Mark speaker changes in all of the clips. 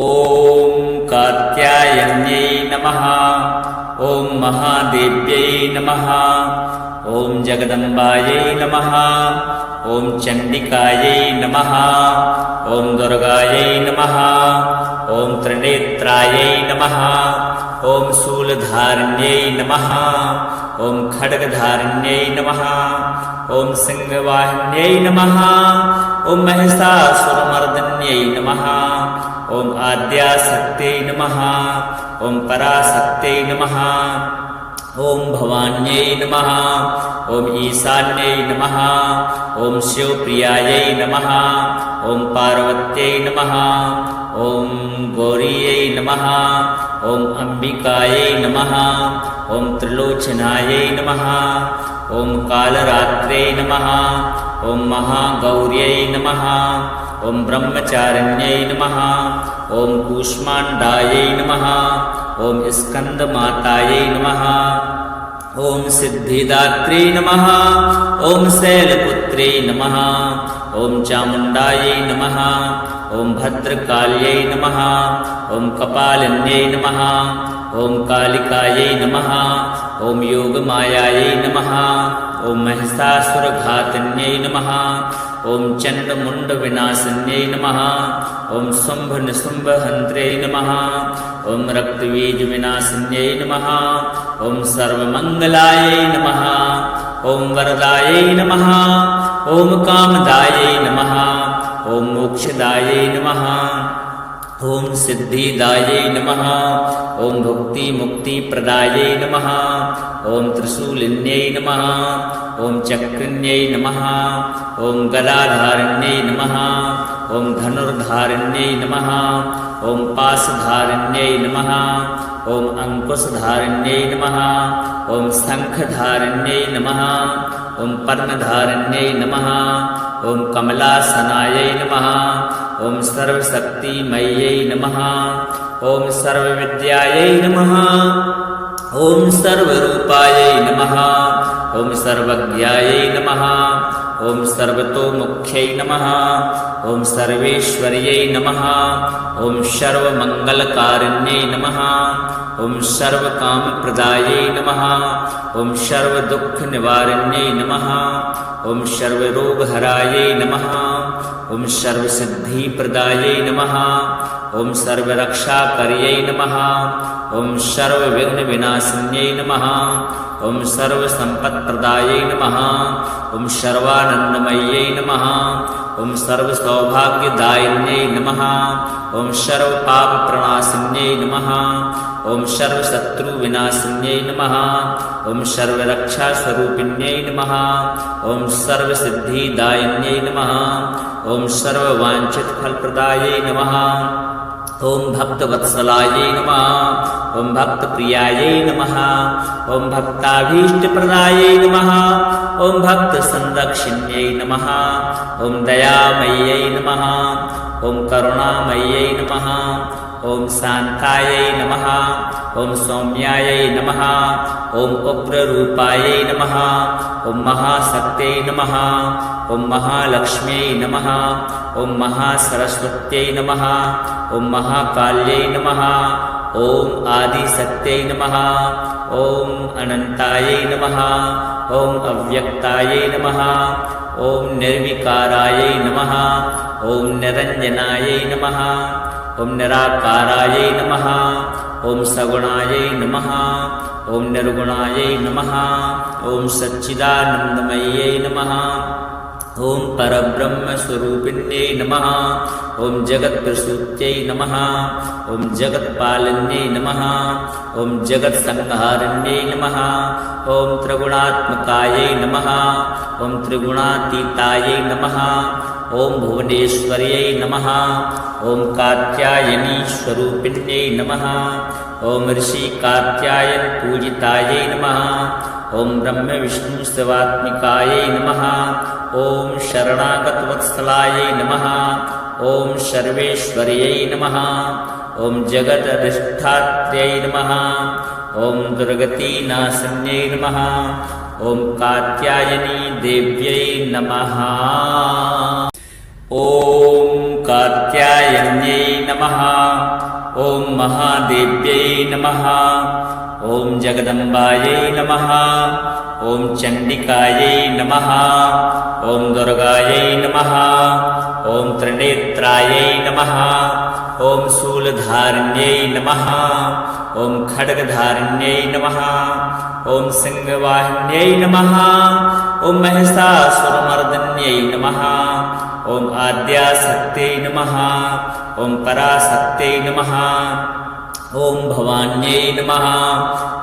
Speaker 1: ॐ कात्यायन्यै नमः। ॐ महादेव्यै नमः। ॐ जगदम्बायै नमः। ॐ चण्डिकायै नमः। ॐ दुर्गायै नमः। ॐ त्रिनेत्रायै नमः। ॐ शूलधारिण्यै नमः। ॐ खड्गधारिण्यै नमः। ॐ सिंहवाहिन्यै नमः। ॐ महिषासुरमर्दिन्यै नमः। ॐ आद्याशक्त्यै नमः। ॐ पराशक्त्यै नमः। ॐ भवान्यै नमः। ॐ ईशान्यै नमः। ॐ शिवप्रियायै नमः। ॐ पार्वत्यै नमः। ॐ गौरीयै नमः। ॐ अम्बिकायै नमः। ॐ त्रिलोचनायै नमः। ॐ कालरात्रै नमः। ॐ महागौर्यै नमः। ॐ ब्रह्मचारिण्यै नमः। ॐ कूष्माण्डायै नमः। ॐ स्कन्दमातायै नमः। ॐ सिद्धिदात्रे नमः। ॐ शैलपुत्रे नमः। ॐ चामुण्डायै नमः। ॐ भद्रकाल्यै नमः। ॐ कपालिन्यै नमः। ॐ कालिकायै नमः। ॐ योगमायायै नमः। ॐ महिषासुरघातिन्यै नमः। ॐ चण्डमुण्डविनाशिन्यै नमः। ॐ शुम्भनिशुम्भहन्त्रै नमः। ॐ रक्तबीजविनाशिन्यै नमः। ॐ सर्वमङ्गलायै नमः। ॐ वरदायै नमः। ॐ कामदायै नमः। ॐ मोक्षदायै नमः। ॐ सिद्धिदायै नमः। ॐ भुक्तिमुक्तिप्रदायै नमः। ॐ त्रिशूलिन्यै नमः। ॐ चक्रिण्यै नमः। ॐ गदाधारिण्यै नमः। ॐ धनुर्धारिण्यै नमः। ॐ पाशधारिण्यै नमः। ॐ अङ्कुशधारिण्यै नमः। ॐ शङ्खधारिण्यै नमः। ॐ पर्णधारिण्यै नमः। ॐ कमलासनायै नमः। ॐ सर्वशक्तिमय्यै नमः। ॐ सर्वविद्यायै नमः। ॐ सर्वरूपायै नमः। ॐ सर्वज्ञायै नमः। ॐ सर्वतोमुख्यै नमः। ॐ सर्वेश्वर्यै नमः। ॐ सर्वमङ्गलकारिण्यै नमः। ॐ सर्वकामप्रदायै नमः। ॐ सर्वदुःखनिवारिण्यै नमः। ॐ सर्वरोगहरायै नमः। ॐ सर्वसिद्धिप्रदायै नमः। ॐ सर्वरक्षाकर्यै नमः। ॐ सर्वविघ्नविनाशिन्यै नमः। ॐ सर्वसम्पत्प्रदायै नमः। ॐ सर्वानन्दमय्यै नमः। ॐ सर्वसौभाग्यदायिन्यै नमः। ॐ सर्वपापप्रणाशिन्यै नमः। ॐ सर्वशत्रुविनाशिन्यै नमः। ॐ सर्वरक्षास्वरूपिण्यै नमः। ॐ सर्वसिद्धिदायिन्यै नमः। ॐ सर्ववाञ्छितफलप्रदायै नमः। ॐ भक्तवत्सलायै नमः। ॐ भक्तप्रियायै नमः। ॐ भक्ताभीष्टप्रदायै नमः। ॐ भक्तसंरक्षिण्यै नमः। ॐ दयामय्यै नमः। ॐ करुणामय्यै नमः। ॐ शान्तायै नमः। ॐ सौम्यायै नमः। ॐ उग्ररूपायै नमः। ॐ महाशक्त्यै नमः। ॐ महालक्ष्म्यै नमः। ॐ महासरस्वत्यै नमः। ॐ महाकाल्यै नमः। ॐ आदिशक्त्यै नमः। ॐ अनन्तायै नमः। ॐ अव्यक्तायै नमः। ॐ निर्विकारायै नमः। ॐ निरञ्जनायै नमः। ॐ निराकारायै नमः। ॐ सगुणायै नमः। ॐ निर्गुणायै नमः। ॐ सच्चिदानन्दमय्यै नमः। ॐ परब्रह्मस्वरूपिण्यै नमः। ॐ जगत्प्रसूत्यै नमः। ॐ जगत्पालिन्यै नमः। ॐ जगत्संहारिण्यै नमः। ॐ त्रिगुणात्मकायै नमः। ॐ त्रिगुणातीतायै नमः। ॐ भुवनेश्वर्यै नमः। ॐ कात्यायनीस्वरूपिण्यै नमः। ॐ ऋषिकात्यायनपूजितायै नमः। ॐ ब्रह्मविष्णुशिवात्मिकायै नमः। ॐ शरणागतवत्सलायै नमः। ॐ सर्वेश्वर्यै नमः। ॐ जगदधिष्ठात्र्यै नमः। ॐ दुर्गतिनाशिन्यै नमः। ॐ कात्यायनी देव्यै नमः। ॐ कात्यायन्यै नमः। ॐ महादेव्यै नमः ॐ जगदम्बायै नमः ॐ चण्डिकायै नमः ॐ दुर्गायै नमः ॐ त्रिनेत्रायै नमः ॐ शूलधारिण्यै नमः ॐ खड्गधारिण्यै नमः ॐ सिंहवाहिन्यै नमः ॐ महिषासुरमर्दिन्यै नमः ॐ आद्याशक्त्यै नमः ॐ पराशक्त्यै नमः ॐ भवान्यै नमः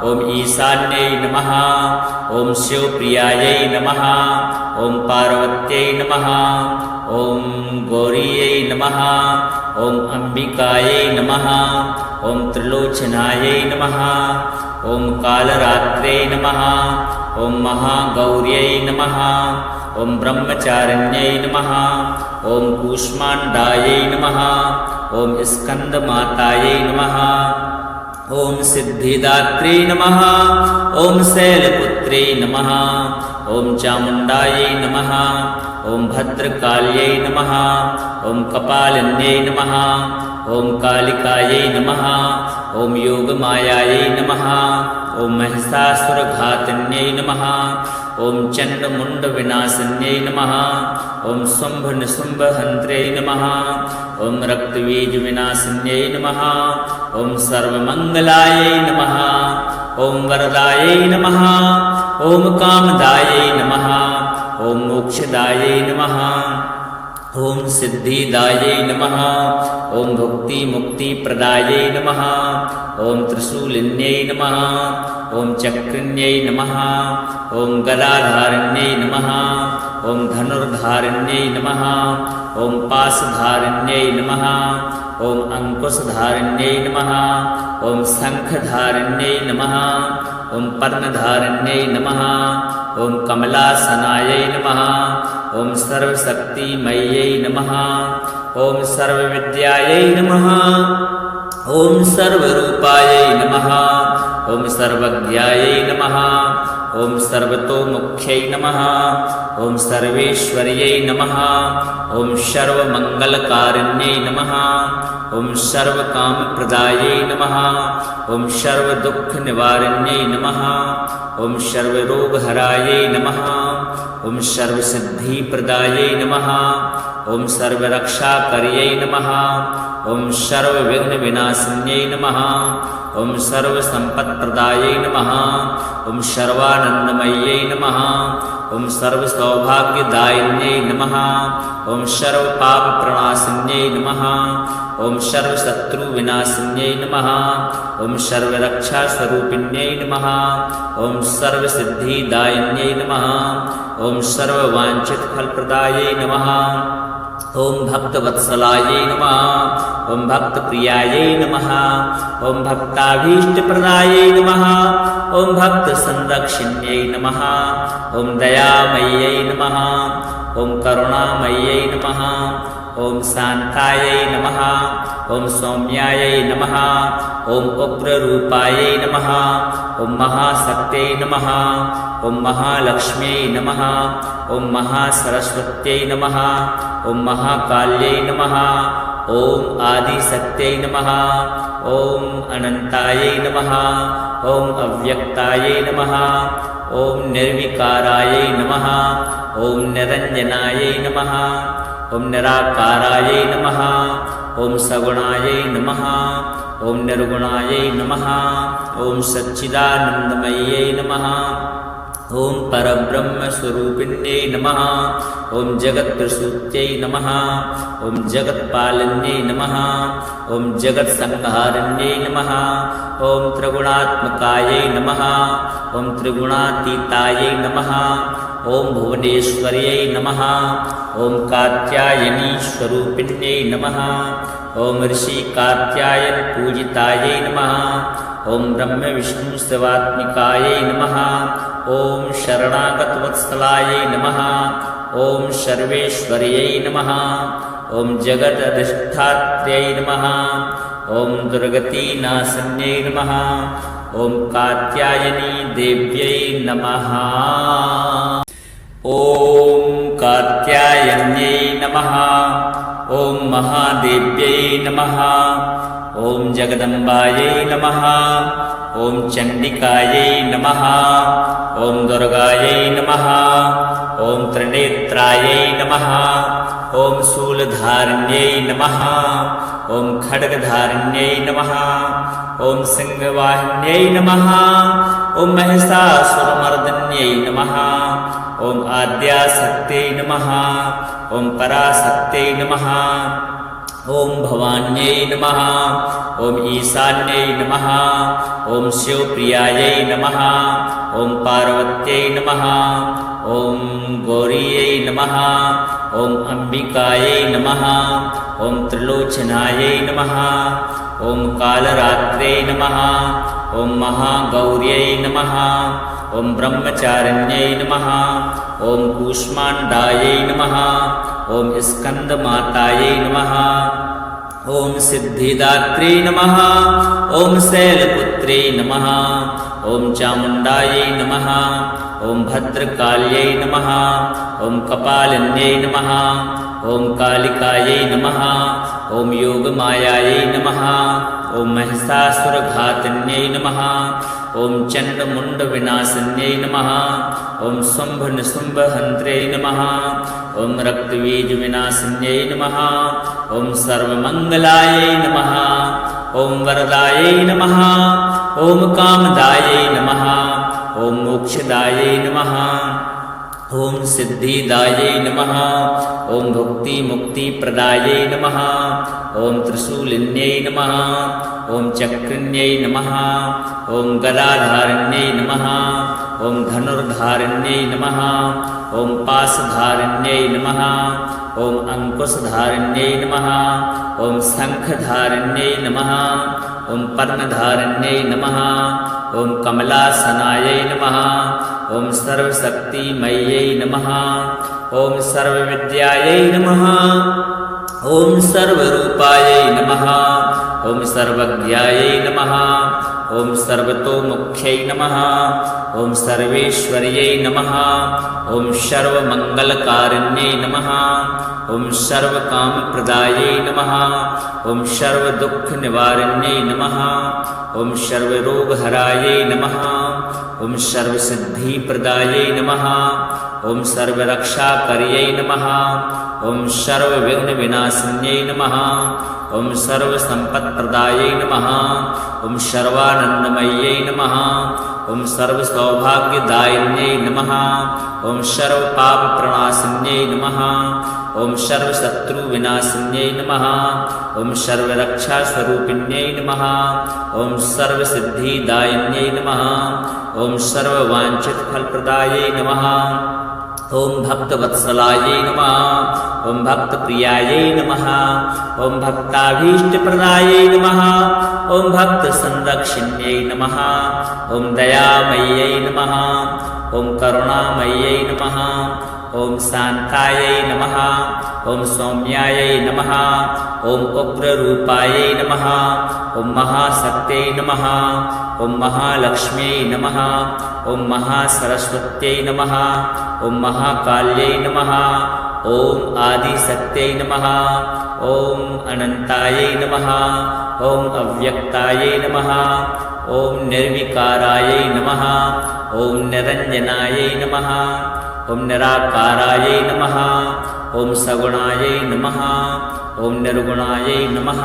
Speaker 1: ॐ ईशान्यै नमः ॐ शिवप्रियायै नमः ॐ पार्वत्यै नमः ॐ गौरीयै नमः ॐ अम्बिकायै नमः ॐ त्रिलोचनायै नमः ॐ कालरात्रे नमः ॐ महागौर्यै नमः ॐ ब्रह्मचारिण्यै नमः ॐ कूष्माण्डायै नमः ॐ स्कन्दमातायै नमः ॐ सिद्धिदात्रे नमः ॐ शैलपुत्रे नमः ॐ चामुण्डायै नमः ॐ भद्रकाल्यै नमः ॐ कपालिन्यै नमः ॐ कालिकायै नमः ॐ योगमायायै नमः ॐ महिषासुरघातिन्यै नमः ॐ चण्डमुण्डविनाशिन्यै नमः ॐ शुम्भनिशुम्भहन्त्र्यै नमः ॐ रक्तबीजविनाशिन्यै नमः ॐ सर्वमङ्गलायै नमः ॐ वरदायै नमः ॐ कामदायै नमः ॐ मोक्षदायै नमः ॐ सिद्धिदायै नमः ॐ भुक्तिमुक्तिप्रदायै नमः ॐ त्रिशूलिन्यै नमः ॐ चक्रिण्यै नमः ॐ गदाधारिण्यै नमः ॐ धनुर्धारिण्यै नमः ॐ पाशधारिण्यै नमः ॐ अङ्कुशधारिण्यै नमः ॐ शङ्खधारिण्यै नमः ॐ पर्णधारिण्यै नमः ॐ कमलासनायै नमः ॐ सर्वशक्तिमय्यै नमः ॐ सर्वविद्यायै नमः ॐ सर्वरूपायै नमः ॐ सर्वज्ञायै नमः ॐ सर्वतोमुख्यै नमः ॐ सर्वेश्वर्यै नमः ॐ सर्वमङ्गलकारिण्यै नमः ॐ सर्वकामप्रदायै नमः ॐ सर्वदुःखनिवारिण्यै नमः ॐ सर्वरोगहरायै नमः ॐ सर्वसिद्धिप्रदायै नमः ॐ सर्वरक्षाकर्यै नमः ॐ सर्वविघ्नविनाशिन्यै नमः ॐ सर्वसम्पत्प्रदायै नमः ॐ सर्वानन्दमय्यै नमः ॐ सर्वसौभाग्यदायिन्यै नमः ॐ सर्वपापप्रणाशिन्यै नमः ॐ सर्वशत्रुविनाशिन्यै नमः ॐ सर्वरक्षास्वरूपिण्यै नमः ॐ सर्वसिद्धिदायिन्यै नमः ॐ सर्ववाञ्छितफलप्रदायै नमः ॐ भक्तवत्सलायै नमः ॐ भक्तप्रियायै नमः ॐ भक्ताभीष्टप्रदायै नमः ॐ भक्तसंरक्षिण्यै नमः ॐ दयामय्यै नमः ॐ करुणामय्यै नमः ॐ शान्तायै नमः ॐ सौम्यायै नमः ॐ उग्ररूपायै नमः ॐ महाशक्त्यै नमः ॐ महालक्ष्म्यै नमः ॐ महासरस्वत्यै नमः ॐ महाकाल्यै नमः ॐ आदिशक्त्यै नमः ॐ अनन्तायै नमः ॐ अव्यक्तायै नमः ॐ निर्विकारायै नमः ॐ निरञ्जनायै नमः ॐ निराकारायै नमः ॐ सगुणायै नमः ॐ निर्गुणायै नमः ॐ सच्चिदानन्दमय्यै नमः ॐ परब्रह्मस्वरूपिण्यै नमः ॐ जगत्प्रसूत्यै नमः ॐ जगत्पालिन्यै नमः ॐ जगत्संहारिण्यै नमः ॐ त्रिगुणात्मकायै नमः ॐ त्रिगुणातीतायै नमः ॐ भुवनेश्वर्यै नमः ॐ कात्यायनीस्वरूपिण्यै नमः ॐ ऋषिकात्यायनपूजितायै नमः ॐ ब्रह्मविष्णुशिवात्मिकायै नमः ॐ शरणागतवत्सलायै नमः ॐ सर्वेश्वर्यै नमः ॐ जगदधिष्ठात्र्यै नमः ॐ दुर्गतिनाशिन्यै नमः ॐ कात्यायनी देव्यै नमः ॐ कात्यायन्यै नमः ॐ महादेव्यै नमः। ॐ जगदम्बायै नमः। ॐ चण्डिकायै नमः। ॐ दुर्गायै नमः। ॐ त्रिनेत्रायै नमः। ॐ शूलधारिण्यै नमः। ॐ खड्गधारिण्यै नमः। ॐ सिंहवाहिन्यै नमः। ॐ महिषासुरमर्दिन्यै नमः। ॐ आद्याशक्त्यै नमः। ॐ पराशक्त्यै नमः। ॐ भवान्यै नमः। ॐ ईशान्यै नमः। ॐ शिवप्रियायै नमः। ॐ पार्वत्यै नमः। ॐ गौरीयै नमः। ॐ अम्बिकायै नमः। ॐ त्रिलोचनायै नमः। ॐ कालरात्र्यै नमः। ॐ महागौर्यै नमः। ॐ ब्रह्मचारिण्यै नमः। ॐ कूष्माण्डायै नमः। ॐ स्कन्दमातायै नमः। ॐ सिद्धिदात्र्यै नमः। ॐ शैलपुत्र्यै नमः। ॐ चामुण्डायै नमः। ॐ भद्रकाल्यै नमः। ॐ कपालिन्यै नमः। ॐ कालिकायै नमः। ॐ योगमायायै नमः। ॐ महिषासुरघातिन्यै नमः। ॐ चण्डमुण्डविनाशिन्यै नमः। ॐ शुम्भनिशुम्भहन्त्र्यै नमः। ॐ रक्तबीजविनाशिन्यै नमः। ॐ सर्वमङ्गलायै नमः। ॐ वरदायै नमः। ॐ कामदायै नमः। ॐ मोक्षदायै नमः। ॐ सिद्धिदायै नमः। ॐ भुक्तिमुक्तिप्रदायै नमः। ॐ त्रिशूलिन्यै नमः। ॐ चक्रिण्यै नमः। ॐ गदाधारिण्यै नमः। ॐ धनुर्धारिण्यै नमः। ॐ पाशधारिण्यै नमः। ॐ अङ्कुशधारिण्यै नमः। ॐ शङ्खधारिण्यै नमः। ॐ पर्णधारिण्यै नमः। ॐ कमलासनायै नमः। ॐ सर्वशक्तिमय्यै नमः। ॐ सर्वविद्यायै नमः। ॐ सर्वरूपायै नमः। ॐ सर्वज्ञायै नमः। ॐ सर्वतोमुख्यै नमः। ॐ सर्वेश्वर्यै नमः। ॐ सर्वमङ्गलकारिण्यै नमः। ॐ सर्वकामप्रदायै नमः। ॐ सर्वदुःखनिवारिण्यै नमः। ॐ सर्वरोगहरायै नमः। ॐ सर्वसिद्धिप्रदायै नमः। ॐ सर्वरक्षाकर्यै नमः। ॐ सर्वविघ्नविनाशिन्यै नमः। ॐ सर्वसम्पत्प्रदायै नमः। ॐ सर्वानन्दमय्यै नमः। ॐ सर्वसौभाग्यदायिन्यै नमः। ॐ सर्वपापप्रणाशिन्यै नमः। ॐ सर्वशत्रुविनाशिन्यै नमः। ॐ सर्वरक्षास्वरूपिण्यै नमः। ॐ सर्वसिद्धिदायिन्यै नमः। ॐ सर्ववाञ्छितफलप्रदायै नमः। ॐ भक्तवत्सलायै नमः। ॐ भक्तप्रियायै नमः। ॐ भक्ताभीष्टप्रदायै नमः। ॐ भक्तसंरक्षिण्यै नमः। ॐ दयामय्यै नमः। ॐ करुणामय्यै नमः। ॐ शान्तायै नमः। ॐ सौम्यायै नमः। ॐ उग्ररूपायै नमः। ॐ महाशक्त्यै नमः। ॐ महालक्ष्म्यै नमः। ॐ महासरस्वत्यै नमः। ॐ महाकाल्यै नमः। ॐ आदिशक्त्यै नमः। ॐ अनन्तायै नमः। ॐ अव्यक्तायै नमः। ॐ निर्विकारायै नमः। ॐ निरञ्जनायै नमः। ॐ निराकारायै नमः। ॐ सगुणायै नमः। ॐ निर्गुणायै नमः।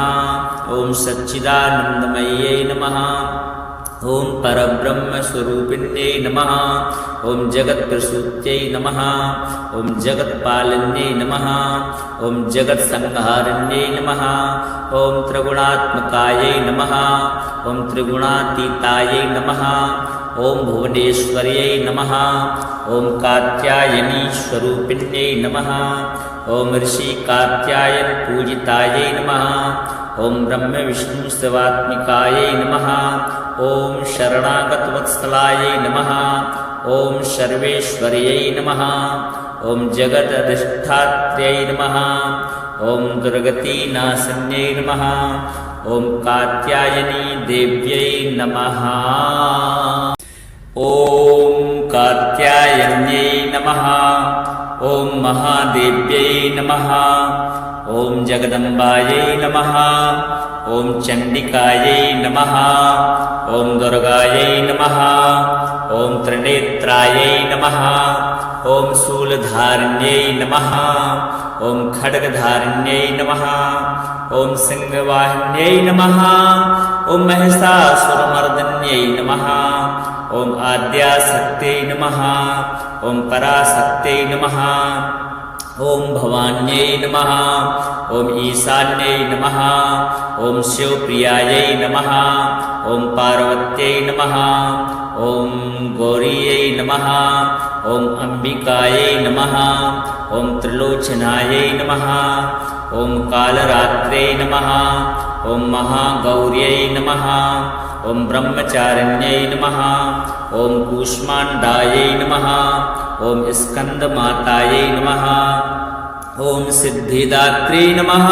Speaker 1: ॐ सच्चिदानन्दमय्यै नमः। ॐ परब्रह्मस्वरूपिण्यै नमः। ॐ जगत्प्रसूत्यै नमः। ॐ जगत्पालिन्यै नमः। ॐ जगत्संहारिण्यै नमः। ॐ त्रिगुणात्मकायै नमः। ॐ त्रिगुणातीतायै नमः। ॐ भुवनेश्वर्यै नमः। ॐ कात्यायनीस्वरूपिण्यै नमः। ॐ ऋषिकात्यायनपूजितायै नमः। ॐ ब्रह्मविष्णुशिवात्मिकायै नमः। ॐ शरणागतवत्सलायै नमः। ॐ सर्वेश्वर्यै नमः। ॐ जगदधिष्ठात्र्यै नमः। ॐ दुर्गतिनाशिन्यै नमः। ॐ कात्यायनी देव्यै नमः। ॐ कात्यायन्यै नमः। ॐ महादेव्यै नमः। ॐ जगदम्बायै नमः ॐ चण्डिकायै नमः ॐ दुर्गायै नमः ॐ त्रिनेत्रायै नमः ॐ शूलधारिण्यै नमः ॐ खड्गधारिण्यै नमः ॐ सिंहवाहिन्यै नमः ॐ महिषासुरमर्दिन्यै नमः ॐ आद्याशक्त्यै नमः ॐ पराशक्त्यै नमः ॐ भवान्यै नमः ॐ ईशान्यै नमः ॐ शिवप्रियायै नमः ॐ पार्वत्यै नमः ॐ गौरीयै नमः ॐ अम्बिकायै नमः ॐ त्रिलोचनायै नमः ॐ कालरात्रै नमः ॐ महागौर्यै नमः ॐ ब्रह्मचारिण्यै नमः ॐ कूष्माण्डायै नमः ॐ स्कन्दमातायै नमः ॐ सिद्धिदात्रे नमः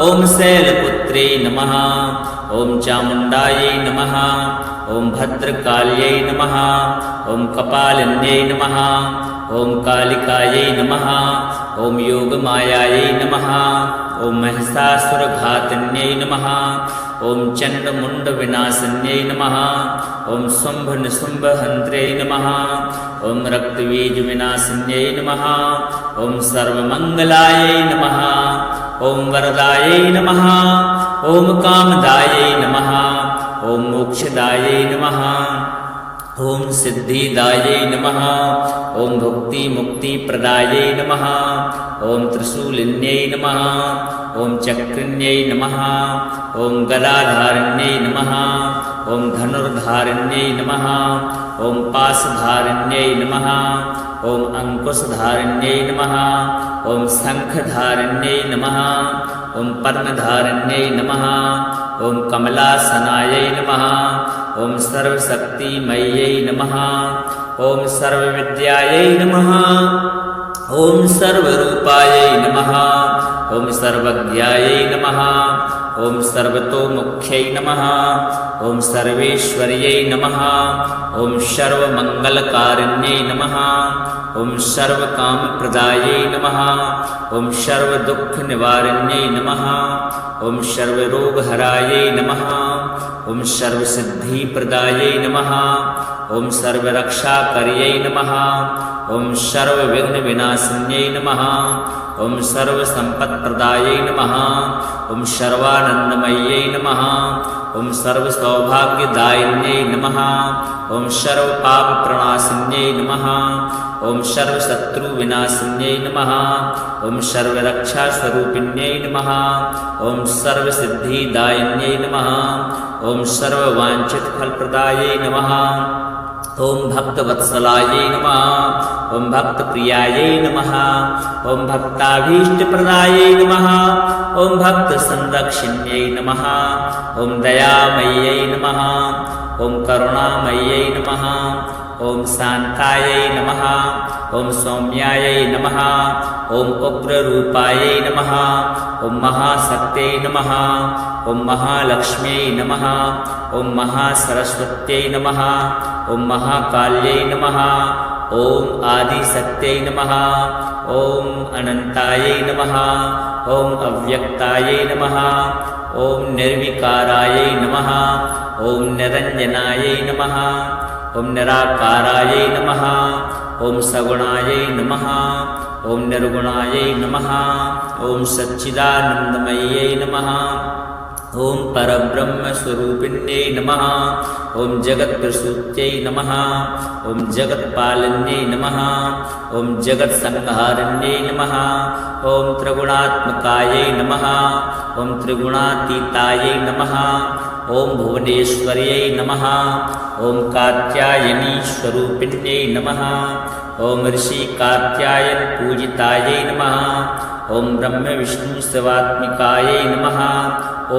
Speaker 1: ॐ शैलपुत्रे नमः ॐ चामुण्डायै नमः ॐ भद्रकाल्यै नमः ॐ कपालिन्यै नमः ॐ कालिकायै नमः ॐ योगमायायै नमः ॐ महिषासुरघातिन्यै नमः ॐ चण्डमुण्डविनाशिन्यै नमः ॐ शुम्भनिशुम्भहन्त्रै नमः ॐ रक्तबीजविनाशिन्यै नमः ॐ सर्वमङ्गलायै नमः ॐ वरदायै नमः ॐ कामदायै नमः ॐ मोक्षदायै नमः ॐ सिद्धिदायै नमः ॐ भुक्तिमुक्तिप्रदायै नमः ॐ त्रिशूलिन्यै नमः ॐ चक्रिण्यै नमः ॐ गदाधारिण्यै नमः ॐ धनुर्धारिण्यै नमः ॐ पाशधारिण्यै नमः ॐ अङ्कुशधारिण्यै नमः ॐ शङ्खधारिण्यै नमः ॐ पर्णधारिण्यै नमः ॐ कमलासनायै नमः ॐ सर्वशक्तिमय्यै नमः ॐ सर्वविद्यायै नमः ॐ सर्वरूपायै नमः ॐ सर्वज्ञायै नमः ॐ सर्वतोमुख्यै नमः ॐ सर्वेश्वर्यै नमः ॐ सर्वमङ्गलकारिण्यै नमः ॐ सर्वकामप्रदायै नमः ॐ सर्वदुःखनिवारिण्यै नमः ॐ सर्वरोगहरायै नमः ॐ सर्वसिद्धिप्रदायै नमः ॐ सर्वरक्षाकर्यै नमः ॐ सर्वविघ्नविनाशिन्यै नमः ॐ सर्वसम्पत्प्रदायै नमः ॐ सर्वानन्दमय्यै नमः ॐ सर्वसौभाग्यदायिन्यै नमः ॐ सर्वपापप्रणाशिन्यै नमः ॐ सर्वशत्रुविनाशिन्यै नमः ॐ सर्वरक्षास्वरूपिण्यै नमः ॐ सर्वसिद्धिदायिन्यै नमः ॐ सर्ववाञ्छितफलप्रदायै नमः ॐ भक्तवत्सलायै नमः ॐ भक्तप्रियायै नमः ॐ भक्ताभीष्टप्रदायै नमः ॐ भक्तसंरक्षिण्यै नमः ॐ दयामय्यै नमः ॐ करुणामय्यै नमः ॐ शान्तायै नमः ॐ सौम्यायै नमः ॐ उग्ररूपायै नमः ॐ महाशक्त्यै नमः ॐ महालक्ष्म्यै नमः ॐ महासरस्वत्यै नमः ॐ महाकाल्यै नमः ॐ आदिशक्त्यै नमः ॐ अनन्तायै नमः ॐ अव्यक्तायै नमः ॐ निर्विकारायै नमः ॐ निरञ्जनायै नमः ॐ निराकारायै नमः ॐ सगुणायै नमः ॐ निर्गुणायै नमः ॐ सच्चिदानन्दमय्यै नमः ॐ परब्रह्मस्वरूपिण्यै नमः ॐ जगत्प्रसूत्यै नमः ॐ जगत्पालिन्यै नमः ॐ जगत्संहारिण्यै नमः ॐ त्रिगुणात्मकायै नमः ॐ त्रिगुणातीतायै नमः ॐ भुवनेश्वर्यै नमः ॐ कात्यायनीस्वरूपिण्यै नमः ॐ ऋषिकात्यायनपूजितायै नमः ॐ ब्रह्मविष्णुशिवात्मिकायै नमः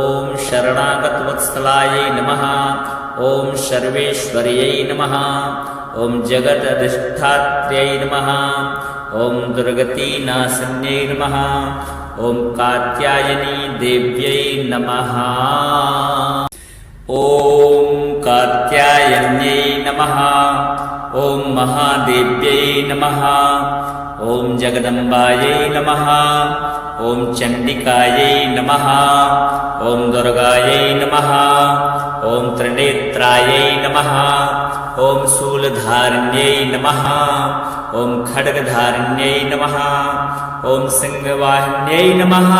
Speaker 1: ॐ शरणागतवत्सलायै नमः ॐ सर्वेश्वर्यै नमः ॐ जगदधिष्ठात्र्यै नमः ॐ दुर्गतिनाशिन्यै नमः ॐ कात्यायनी देव्यै नमः ॐ कात्यायन्यै नमः ॐ महादेव्यै नमः ॐ जगदम्बायै नमः ॐ चण्डिकायै नमः ॐ दुर्गायै नमः ॐ त्रिनेत्रायै नमः ॐ शूलधारिण्यै नमः ॐ खड्गधारिण्यै नमः ॐ सिंहवाहिन्यै नमः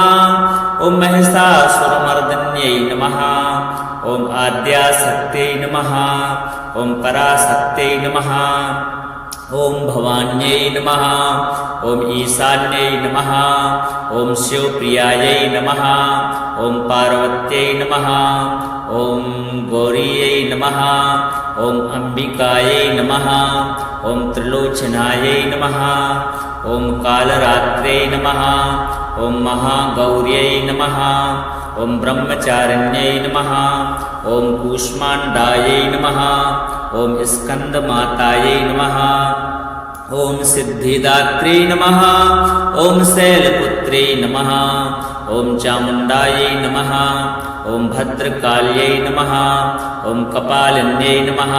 Speaker 1: ॐ महिषासुरमर्दिन्यै नमः ॐ आद्याशक्त्यै नमः ॐ पराशक्त्यै नमः ॐ भवान्यै नमः ॐ ईशान्यै नमः ॐ शिवप्रियायै नमः ॐ पार्वत्यै नमः ॐ गौरीयै नमः ॐ अम्बिकायै नमः ॐ त्रिलोचनायै नमः ॐ कालरात्रै नमः ॐ महागौर्यै नमः ॐ ब्रह्मचारिण्यै नमः ॐ कूष्माण्डायै नमः ॐ स्कन्दमातायै नमः ॐ सिद्धिदात्रै नमः ॐ शैलपुत्रै नमः ॐ चामुण्डायै नमः ॐ भद्रकाल्यै नमः ॐ कपालिन्यै नमः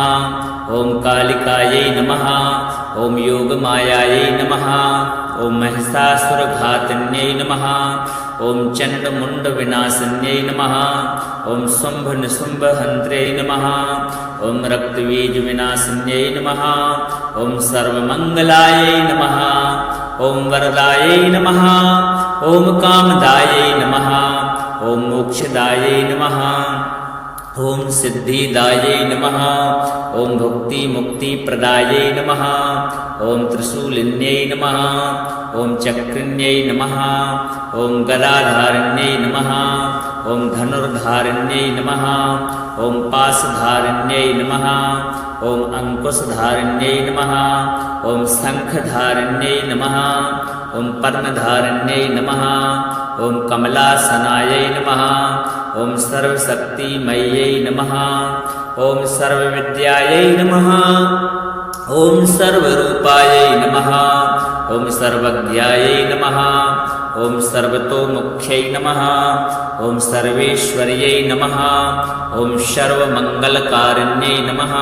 Speaker 1: ॐ कालिकायै नमः ॐ योगमायायै नमः ॐ महिषासुरघातिन्यै नमः ॐ चण्डमुण्डविनाशिन्यै नमः ॐ शुम्भनिशुम्भहन्त्र्यै नमः ॐ रक्तबीजविनाशिन्यै नमः ॐ सर्वमङ्गलायै नमः ॐ वरदायै नमः ॐ कामदायै नमः ॐ मोक्षदायै नमः ॐ सिद्धिदायै नमः ॐ भुक्तिमुक्तिप्रदायै नमः ॐ त्रिशूलिन्यै नमः ॐ चक्रिण्यै नमः ॐ गदाधारिण्यै नमः ॐ धनुर्धारिण्यै नमः ॐ पाशधारिण्यै नमः ॐ अङ्कुशधारिण्यै नमः ॐ शङ्खधारिण्यै नमः ॐ पर्णधारिण्यै नमः ॐ कमलासनायै नमः ॐ सर्वशक्तिमय्यै नमः ॐ सर्वविद्यायै नमः ॐ सर्वरूपायै नमः ॐ सर्वज्ञायै नमः ॐ सर्वतोमुख्यै नमः ॐ सर्वेश्वर्यै नमः ॐ सर्वमङ्गलकारिण्यै नमः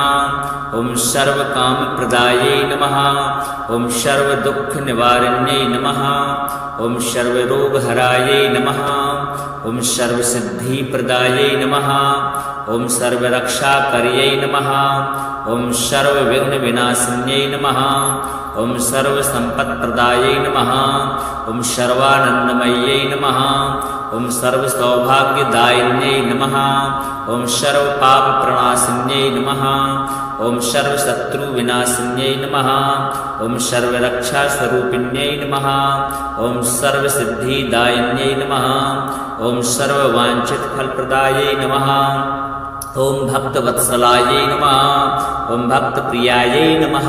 Speaker 1: ॐ सर्वकामप्रदायै नमः ॐ सर्वदुःखनिवारिण्यै नमः ॐ सर्वरोगहरायै नमः ॐ सर्वसिद्धिप्रदायै नमः ॐ सर्वरक्षाकर्यै नमः ॐ सर्वविघ्नविनाशिन्यै नमः ॐ सर्वसम्पत्प्रदायै नमः ॐ सर्वानन्दमय्यै नमः ॐ सर्वसौभाग्यदायिन्यै नमः ॐ सर्वपापप्रणाशिन्यै नमः ॐ सर्वशत्रुविनाशिन्यै नमः ॐ सर्वरक्षास्वरूपिण्यै नमः ॐ सर्वसिद्धिदायिन्यै नमः ॐ सर्ववाञ्छितफलप्रदायै नमः ॐ भक्तवत्सलायै नमः ॐ भक्तप्रियायै नमः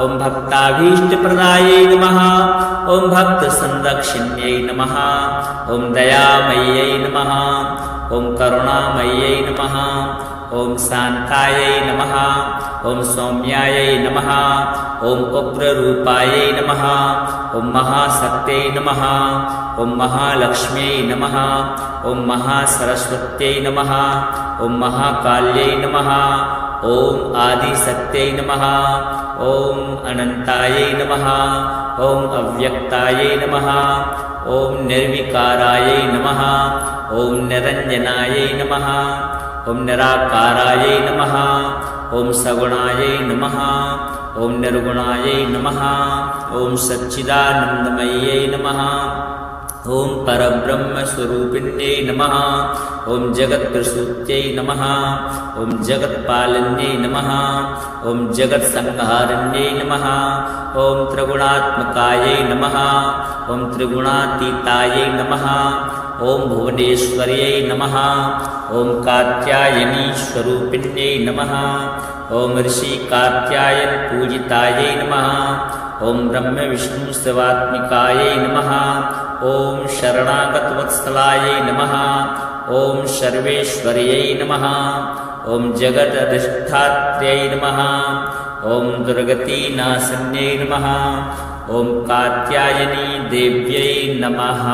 Speaker 1: ॐ भक्ताभीष्टप्रदायै नमः ॐ भक्तसंरक्षिण्यै नमः ॐ दयामय्यै नमः ॐ करुणामय्यै नमः ॐ शान्तायै नमः ॐ सौम्यायै नमः ॐ उग्ररूपायै नमः ॐ महाशक्त्यै नमः ॐ महालक्ष्म्यै नमः ॐ महासरस्वत्यै नमः ॐ महाकाल्यै नमः ॐ आदिशक्त्यै नमः ॐ अनन्तायै नमः ॐ अव्यक्तायै नमः ॐ निर्विकारायै नमः ॐ निरञ्जनायै नमः ॐ निराकारायै नमः ॐ सगुणायै नमः ॐ निर्गुणायै नमः ॐ सच्चिदानन्दमय्यै नमः ॐ परब्रह्मस्वरूपिण्यै नमः ॐ जगत्प्रसूत्यै नमः ॐ जगत्पालिन्यै नमः ॐ जगत्संहारिण्यै नमः ॐ त्रिगुणात्मकायै नमः ॐ त्रिगुणातीतायै नमः ॐ भुवनेश्वर्यै नमः ॐ कात्यायनीस्वरूपिण्यै नमः ॐ ऋषिकात्यायनपूजितायै नमः ॐ ब्रह्मविष्णुशिवात्मिकायै नमः ॐ शरणागतवत्सलायै नमः ॐ सर्वेश्वर्यै नमः ॐ जगदधिष्ठात्र्यै नमः ॐ दुर्गतिनाशिन्यै नमः ॐ कात्यायनी देव्यै नमः।